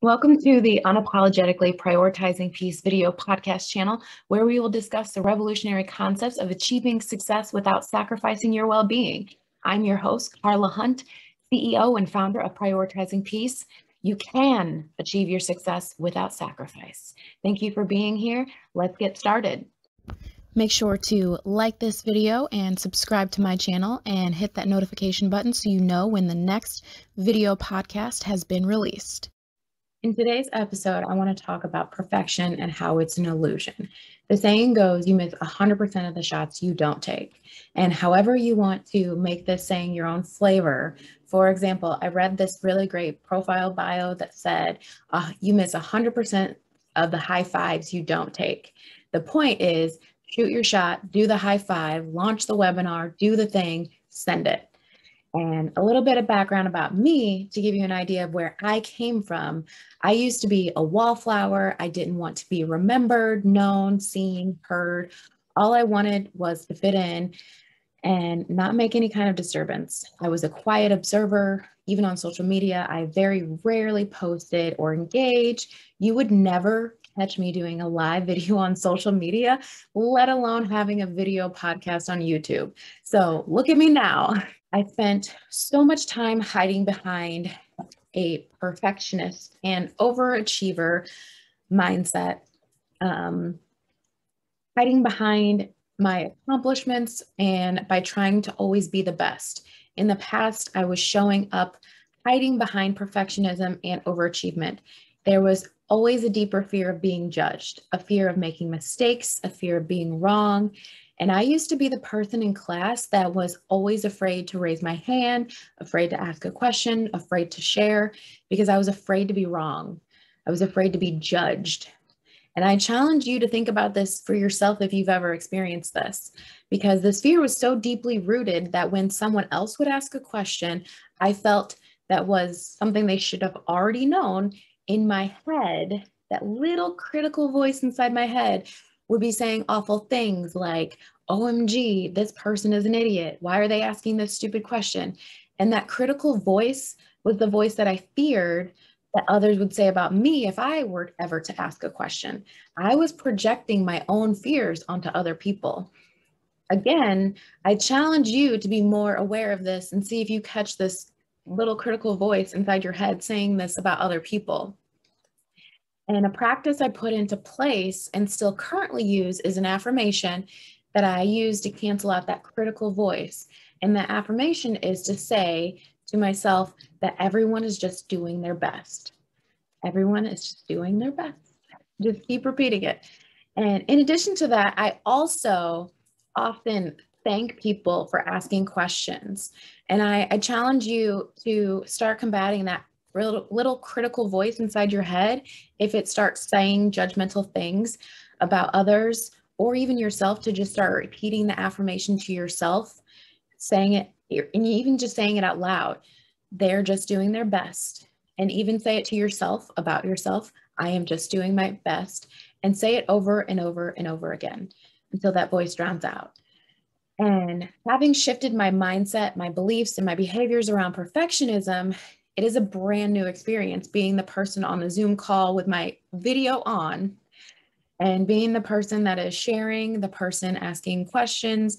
Welcome to the Unapologetically Prioritizing Peace video podcast channel, where we will discuss the revolutionary concepts of achieving success without sacrificing your well-being. I'm your host, Carla Hunt, CEO and founder of Prioritizing Peace. You can achieve your success without sacrifice. Thank you for being here. Let's get started. Make sure to like this video and subscribe to my channel and hit that notification button so you know when the next video podcast has been released. In today's episode, I want to talk about perfection and how it's an illusion. The saying goes, you miss 100% of the shots you don't take. And however you want to make this saying your own flavor. For example, I read this really great profile bio that said, you miss 100% of the high fives you don't take. The point is, shoot your shot, do the high five, launch the webinar, do the thing, send it. And a little bit of background about me to give you an idea of where I came from. I used to be a wallflower. I didn't want to be remembered, known, seen, heard. All I wanted was to fit in and not make any kind of disturbance. I was a quiet observer. Even on social media, I very rarely posted or engaged. You would never catch me doing a live video on social media, let alone having a video podcast on YouTube. So look at me now. I spent so much time hiding behind a perfectionist and overachiever mindset, hiding behind my accomplishments and by trying to always be the best. In the past, I was showing up, hiding behind perfectionism and overachievement. There was always a deeper fear of being judged, a fear of making mistakes, a fear of being wrong. And I used to be the person in class that was always afraid to raise my hand, afraid to ask a question, afraid to share, because I was afraid to be wrong. I was afraid to be judged. And I challenge you to think about this for yourself if you've ever experienced this, because this fear was so deeply rooted that when someone else would ask a question, I felt that was something they should have already known. In my head, that little critical voice inside my head would be saying awful things like, OMG, this person is an idiot. Why are they asking this stupid question? And that critical voice was the voice that I feared that others would say about me if I were ever to ask a question. I was projecting my own fears onto other people. Again, I challenge you to be more aware of this and see if you catch this little critical voice inside your head saying this about other people. And a practice I put into place and still currently use is an affirmation that I use to cancel out that critical voice. And that affirmation is to say to myself that everyone is just doing their best. Everyone is just doing their best. Just keep repeating it. And in addition to that, I also often thank people for asking questions. And I challenge you to start combating that little critical voice inside your head if it starts saying judgmental things about others or even yourself, to just start repeating the affirmation to yourself, saying it, and even just saying it out loud. They're just doing their best. And even say it to yourself about yourself. I am just doing my best. And say it over and over and over again until that voice drowns out. And having shifted my mindset, my beliefs, and my behaviors around perfectionism, it is a brand new experience being the person on the Zoom call with my video on and being the person that is sharing, the person asking questions,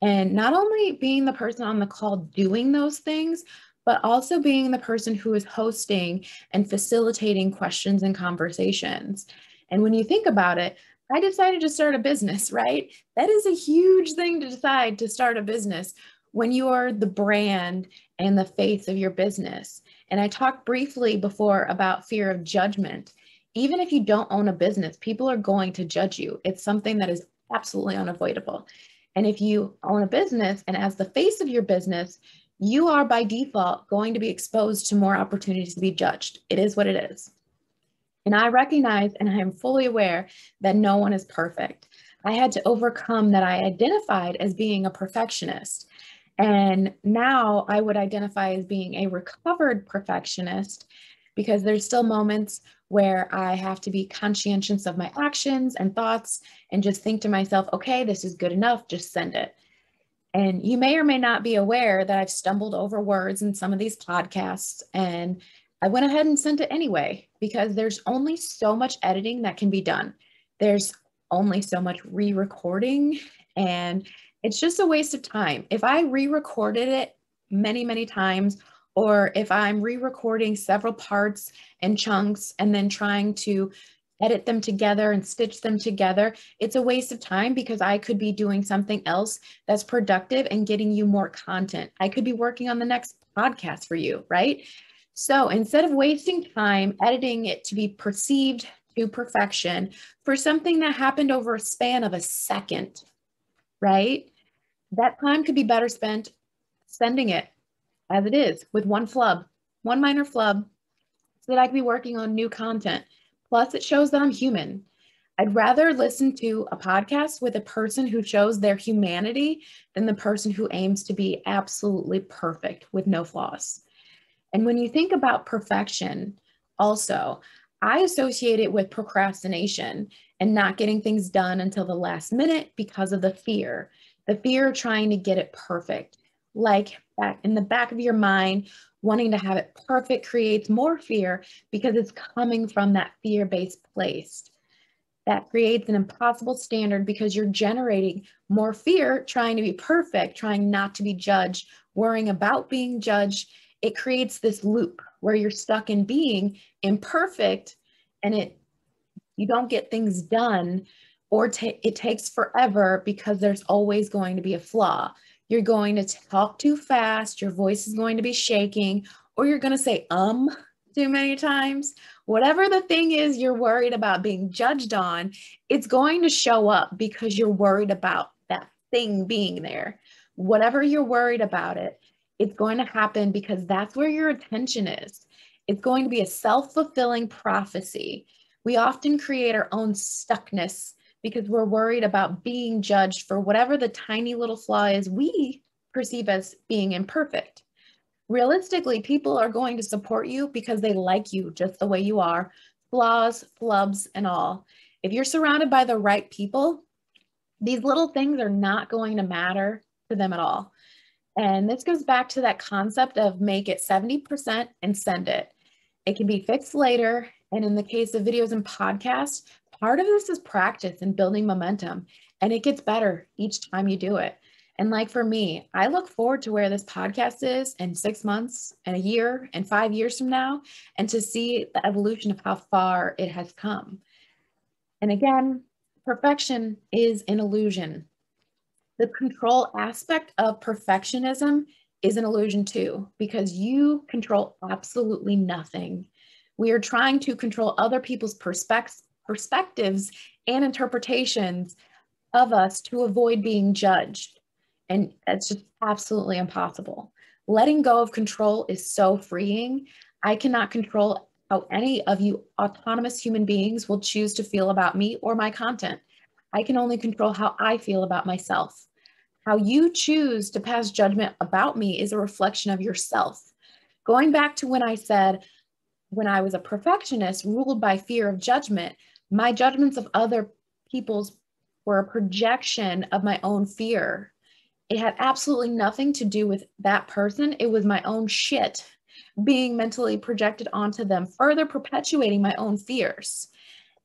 and not only being the person on the call doing those things, but also being the person who is hosting and facilitating questions and conversations. And when you think about it, I decided to start a business, right? That is a huge thing to decide to start a business when you are the brand and the face of your business. And I talked briefly before about fear of judgment. Even if you don't own a business, people are going to judge you. It's something that is absolutely unavoidable. And if you own a business and as the face of your business, you are by default going to be exposed to more opportunities to be judged. It is what it is. And I recognize and I am fully aware that no one is perfect. I had to overcome that I identified as being a perfectionist. And now I would identify as being a recovered perfectionist because there's still moments where I have to be conscientious of my actions and thoughts and just think to myself, okay, this is good enough, just send it. And you may or may not be aware that I've stumbled over words in some of these podcasts and I went ahead and sent it anyway because there's only so much editing that can be done. There's only so much re-recording, and it's just a waste of time. If I re-recorded it many, many times, or if I'm re-recording several parts and chunks and then trying to edit them together and stitch them together, it's a waste of time because I could be doing something else that's productive and getting you more content. I could be working on the next podcast for you, right? So instead of wasting time editing it to be perceived to perfection for something that happened over a span of a second, right? That time could be better spent sending it as it is with one flub, one minor flub, so that I could be working on new content. Plus, it shows that I'm human. I'd rather listen to a podcast with a person who shows their humanity than the person who aims to be absolutely perfect with no flaws. And when you think about perfection, also, I associate it with procrastination and not getting things done until the last minute because of the fear of trying to get it perfect. Like back in the back of your mind, wanting to have it perfect creates more fear because it's coming from that fear-based place. That creates an impossible standard because you're generating more fear trying to be perfect, trying not to be judged, worrying about being judged. It creates this loop where you're stuck in being imperfect, and you don't get things done, or it takes forever because there's always going to be a flaw. You're going to talk too fast, your voice is going to be shaking, or you're going to say too many times. Whatever the thing is you're worried about being judged on, it's going to show up because you're worried about that thing being there. Whatever you're worried about it's going to happen because that's where your attention is. It's going to be a self-fulfilling prophecy. We often create our own stuckness because we're worried about being judged for whatever the tiny little flaw is we perceive as being imperfect. Realistically, people are going to support you because they like you just the way you are, flaws, flubs, and all. If you're surrounded by the right people, these little things are not going to matter to them at all. And this goes back to that concept of make it 70% and send it. It can be fixed later. And in the case of videos and podcasts, part of this is practice and building momentum. And it gets better each time you do it. And like for me, I look forward to where this podcast is in 6 months and a year and 5 years from now, and to see the evolution of how far it has come. And again, perfection is an illusion. The control aspect of perfectionism is an illusion too, because you control absolutely nothing. We are trying to control other people's perspectives and interpretations of us to avoid being judged. And that's just absolutely impossible. Letting go of control is so freeing. I cannot control how any of you autonomous human beings will choose to feel about me or my content. I can only control how I feel about myself. How you choose to pass judgment about me is a reflection of yourself. Going back to when I said, when I was a perfectionist ruled by fear of judgment, my judgments of other people's were a projection of my own fear. It had absolutely nothing to do with that person. It was my own shit being mentally projected onto them, further perpetuating my own fears.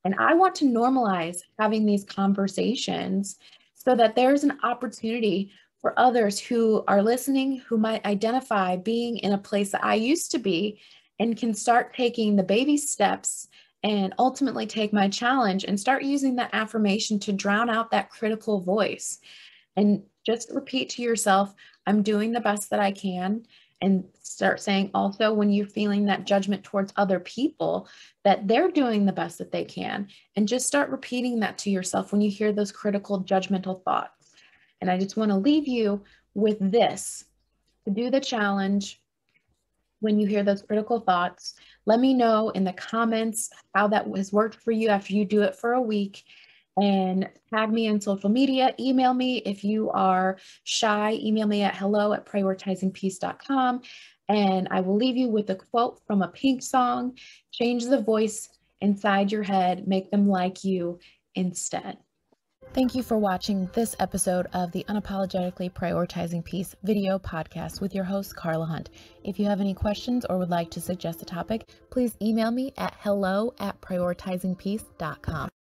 And I want to normalize having these conversations so that there's an opportunity for others who are listening, who might identify being in a place that I used to be, and can start taking the baby steps and ultimately take my challenge and start using that affirmation to drown out that critical voice. And just repeat to yourself, I'm doing the best that I can. And start saying also, when you're feeling that judgment towards other people, that they're doing the best that they can. And just start repeating that to yourself when you hear those critical judgmental thoughts. And I just want to leave you with this: to do the challenge. When you hear those critical thoughts, let me know in the comments how that has worked for you after you do it for a week. And tag me in social media, email me if you are shy, email me at hello@prioritizingpeace.com. And I will leave you with a quote from a Pink song: change the voice inside your head, make them like you instead. Thank you for watching this episode of the Unapologetically Prioritizing Peace video podcast with your host, Carla Hunt. If you have any questions or would like to suggest a topic, please email me at hello@prioritizingpeace.com.